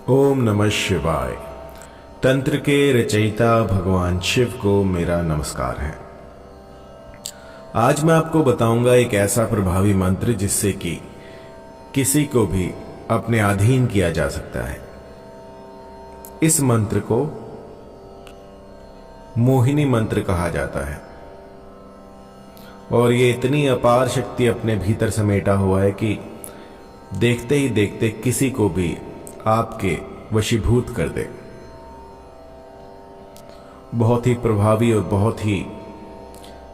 ओम नमः शिवाय। तंत्र के रचयिता भगवान शिव को मेरा नमस्कार है। आज मैं आपको बताऊंगा एक ऐसा प्रभावी मंत्र जिससे कि किसी को भी अपने अधीन किया जा सकता है। इस मंत्र को मोहिनी मंत्र कहा जाता है और ये इतनी अपार शक्ति अपने भीतर समेटा हुआ है कि देखते ही देखते किसी को भी आपके वशीभूत कर दे। बहुत ही प्रभावी और बहुत ही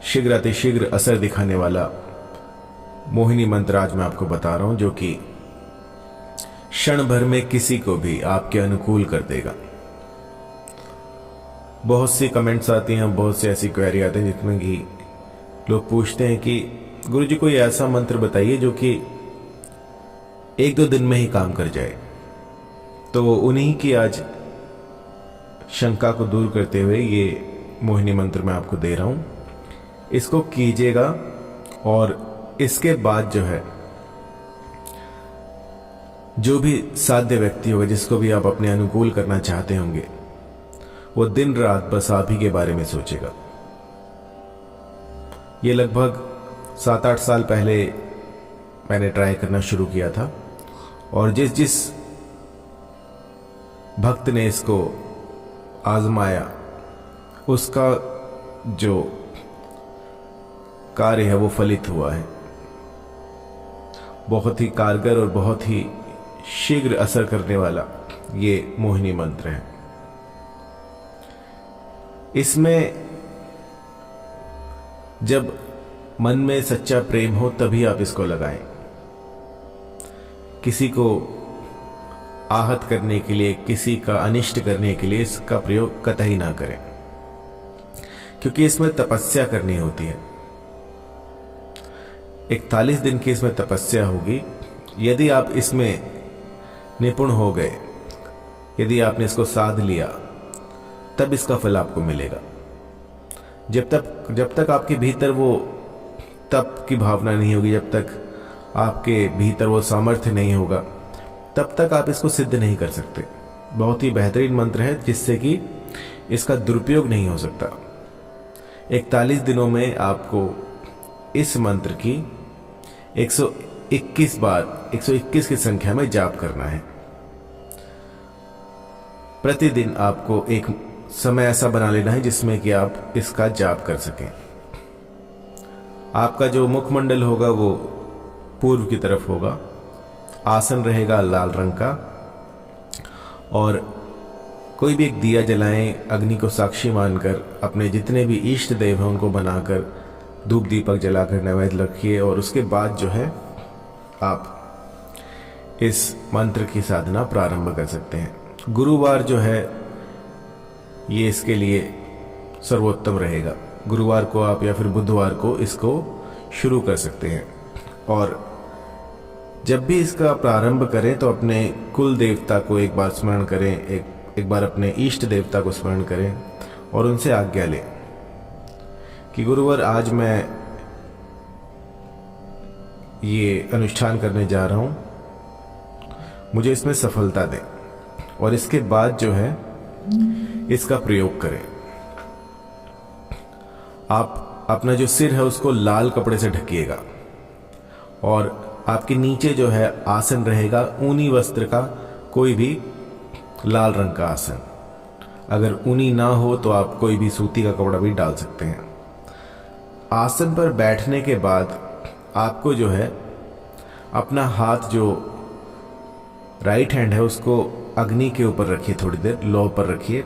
शीघ्र अतिशीघ्र असर दिखाने वाला मोहिनी मंत्र आज मैं आपको बता रहा हूं, जो कि क्षण भर में किसी को भी आपके अनुकूल कर देगा। बहुत सी कमेंट्स आती हैं, बहुत सी ऐसी क्वेरी आती हैं जिसमें कि लोग पूछते हैं कि गुरुजी कोई ऐसा मंत्र बताइए जो कि 1-2 दिन में ही काम कर जाए। तो उन्हीं की आज शंका को दूर करते हुए ये मोहिनी मंत्र मैं आपको दे रहा हूं। इसको कीजिएगा और इसके बाद जो है, जो भी साध्य व्यक्ति होगा जिसको भी आप अपने अनुकूल करना चाहते होंगे, वो दिन रात बस आप ही के बारे में सोचेगा। ये लगभग 7-8 साल पहले मैंने ट्राई करना शुरू किया था और जिस भक्त ने इसको आजमाया उसका जो कार्य है वो फलित हुआ है। बहुत ही कारगर और बहुत ही शीघ्र असर करने वाला ये मोहिनी मंत्र है। इसमें जब मन में सच्चा प्रेम हो तभी आप इसको लगाएं। किसी को आहत करने के लिए, किसी का अनिष्ट करने के लिए इसका प्रयोग कतई ना करें, क्योंकि इसमें तपस्या करनी होती है। 41 दिन की इसमें तपस्या होगी। यदि आप इसमें निपुण हो गए, यदि आपने इसको साध लिया, तब इसका फल आपको मिलेगा। जब तक आपके भीतर वो तप की भावना नहीं होगी, जब तक आपके भीतर वो सामर्थ्य नहीं होगा, तब तक आप इसको सिद्ध नहीं कर सकते। बहुत ही बेहतरीन मंत्र है जिससे कि इसका दुरुपयोग नहीं हो सकता। 41 दिनों में आपको इस मंत्र की 121 बार 121 की संख्या में जाप करना है। प्रतिदिन आपको एक समय ऐसा बना लेना है जिसमें कि आप इसका जाप कर सकें। आपका जो मुखमंडल होगा वो पूर्व की तरफ होगा। आसन रहेगा लाल रंग का और कोई भी एक दिया जलाएं, अग्नि को साक्षी मानकर अपने जितने भी इष्ट देव हैं उनको बनाकर धूप दीपक जलाकर नैवेद्य रखिए और उसके बाद जो है आप इस मंत्र की साधना प्रारंभ कर सकते हैं। गुरुवार जो है ये इसके लिए सर्वोत्तम रहेगा। गुरुवार को आप या फिर बुधवार को इसको शुरू कर सकते हैं और जब भी इसका प्रारंभ करें तो अपने कुल देवता को एक बार स्मरण करें, एक बार अपने इष्ट देवता को स्मरण करें और उनसे आज्ञा लें कि गुरुवार आज मैं ये अनुष्ठान करने जा रहा हूं, मुझे इसमें सफलता दें। और इसके बाद जो है इसका प्रयोग करें। आप अपना जो सिर है उसको लाल कपड़े से ढकिएगा और आपके नीचे जो है आसन रहेगा ऊनी वस्त्र का, कोई भी लाल रंग का आसन। अगर ऊनी ना हो तो आप कोई भी सूती का कपड़ा भी डाल सकते हैं। आसन पर बैठने के बाद आपको जो है अपना हाथ, जो राइट हैंड है, उसको अग्नि के ऊपर रखिए, थोड़ी देर लो पर रखिए।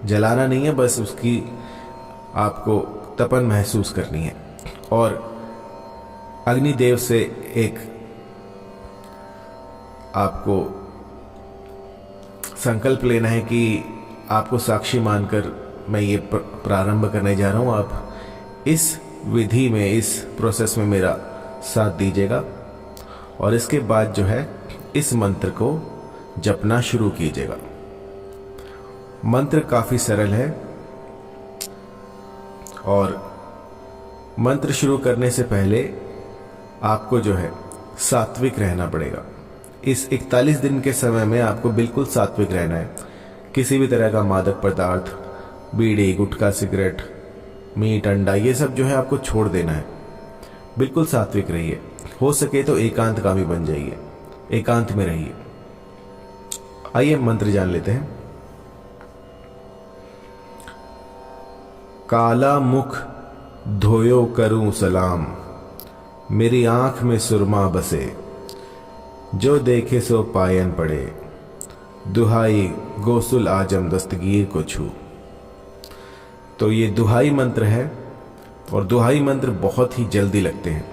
जलाना नहीं है, बस उसकी आपको तपन महसूस करनी है और अग्निदेव से एक आपको संकल्प लेना है कि आपको साक्षी मानकर मैं ये प्रारंभ करने जा रहा हूं। आप इस विधि में, इस प्रोसेस में मेरा साथ दीजिएगा और इसके बाद जो है इस मंत्र को जपना शुरू कीजिएगा। मंत्र काफी सरल है और मंत्र शुरू करने से पहले आपको जो है सात्विक रहना पड़ेगा। इस 41 दिन के समय में आपको बिल्कुल सात्विक रहना है। किसी भी तरह का मादक पदार्थ, बीड़ी, गुटखा, सिगरेट, मीट, अंडा, ये सब जो है आपको छोड़ देना है। बिल्कुल सात्विक रहिए। हो सके तो एकांतकामी बन जाइए, एकांत में रहिए। आइए मंत्र जान लेते हैं। काला मुख धोयो करूं सलाम, मेरी आंख में सुरमा बसे, जो देखे सो पायन पड़े, दुहाई गोसुल आजम दस्तगीर को छू। तो ये दुहाई मंत्र है और दुहाई मंत्र बहुत ही जल्दी लगते हैं।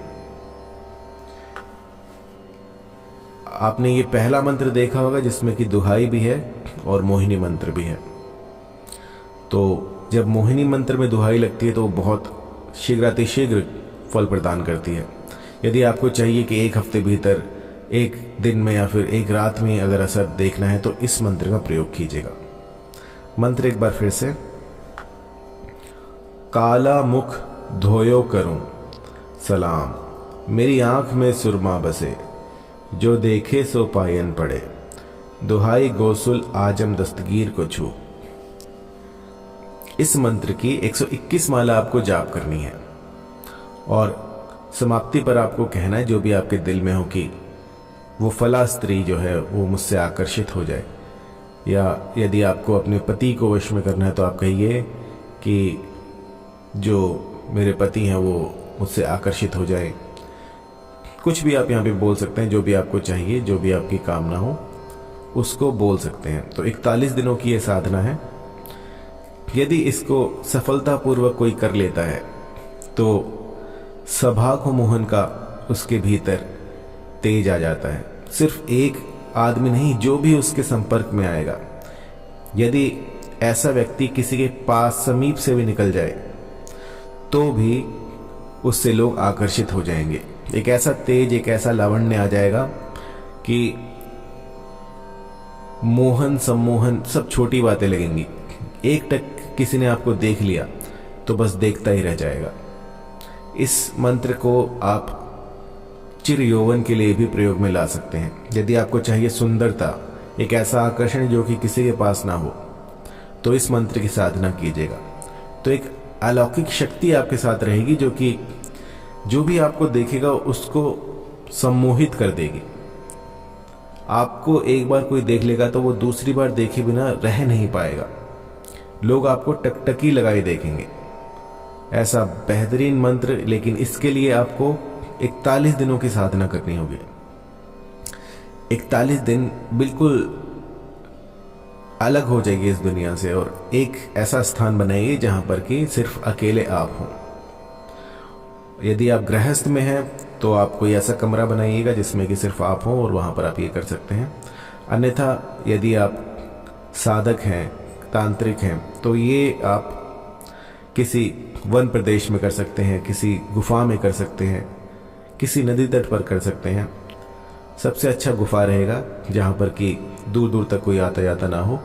आपने ये पहला मंत्र देखा होगा जिसमें कि दुहाई भी है और मोहिनी मंत्र भी है। तो जब मोहिनी मंत्र में दुहाई लगती है तो वो बहुत शीघ्रातिशीघ्र फल प्रदान करती है। यदि आपको चाहिए कि एक हफ्ते भीतर, एक दिन में या फिर एक रात में अगर असर देखना है तो इस मंत्र का प्रयोग कीजिएगा। मंत्र एक बार फिर से। काला मुख धोयो करूं सलाम, मेरी आंख में सुरमा बसे, जो देखे सो पायन पड़े, दुहाई गोसुल आजम दस्तगीर को छू। इस मंत्र की 121 माला आपको जाप करनी है और समाप्ति पर आपको कहना है जो भी आपके दिल में हो कि वो फला स्त्री जो है वो मुझसे आकर्षित हो जाए, या यदि आपको अपने पति को वश में करना है तो आप कहिए कि जो मेरे पति हैं वो मुझसे आकर्षित हो जाए। कुछ भी आप यहाँ पे बोल सकते हैं, जो भी आपको चाहिए, जो भी आपकी कामना हो उसको बोल सकते हैं। तो 41 दिनों की ये साधना है। यदि इसको सफलतापूर्वक कोई कर लेता है तो सभा को मोहन का उसके भीतर तेज आ जाता है। सिर्फ एक आदमी नहीं, जो भी उसके संपर्क में आएगा, यदि ऐसा व्यक्ति किसी के पास समीप से भी निकल जाए तो भी उससे लोग आकर्षित हो जाएंगे। एक ऐसा तेज, एक ऐसा लावण्य आ जाएगा कि मोहन सम्मोहन सब छोटी बातें लगेंगी। एक टक किसी ने आपको देख लिया तो बस देखता ही रह जाएगा। इस मंत्र को आप चिर यौवन के लिए भी प्रयोग में ला सकते हैं। यदि आपको चाहिए सुंदरता, एक ऐसा आकर्षण जो कि किसी के पास ना हो, तो इस मंत्र की साधना कीजिएगा। तो एक अलौकिक शक्ति आपके साथ रहेगी जो कि जो भी आपको देखेगा उसको सम्मोहित कर देगी। आपको एक बार कोई देख लेगा तो वो दूसरी बार देखे बिना रह नहीं पाएगा। लोग आपको टकटकी लगाए देखेंगे। ऐसा बेहतरीन मंत्र, लेकिन इसके लिए आपको 41 दिनों की साधना करनी होगी। 41 दिन बिल्कुल अलग हो जाएगी इस दुनिया से और एक ऐसा स्थान बनाइए जहां पर कि सिर्फ अकेले आप हों। यदि आप गृहस्थ में हैं तो आप कोई ऐसा कमरा बनाइएगा जिसमें कि सिर्फ आप हों और वहां पर आप ये कर सकते हैं। अन्यथा यदि आप साधक हैं, तांत्रिक हैं, तो ये आप किसी वन प्रदेश में कर सकते हैं, किसी गुफा में कर सकते हैं, किसी नदी तट पर कर सकते हैं। सबसे अच्छा गुफा रहेगा जहां पर कि दूर दूर तक कोई आता जाता ना हो।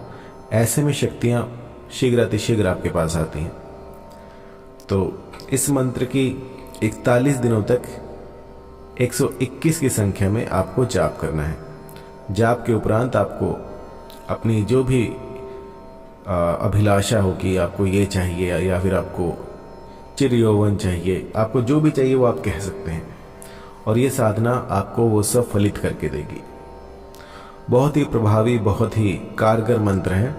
ऐसे में शक्तियां शीघ्रातिशीघ्र आपके पास आती हैं। तो इस मंत्र की 41 दिनों तक 121 की संख्या में आपको जाप करना है। जाप के उपरांत आपको अपनी जो भी अभिलाषा हो कि आपको ये चाहिए या फिर आपको चिर यौवन चाहिए, आपको जो भी चाहिए वो आप कह सकते हैं और ये साधना आपको वो सब फलित करके देगी। बहुत ही प्रभावी, बहुत ही कारगर मंत्र है।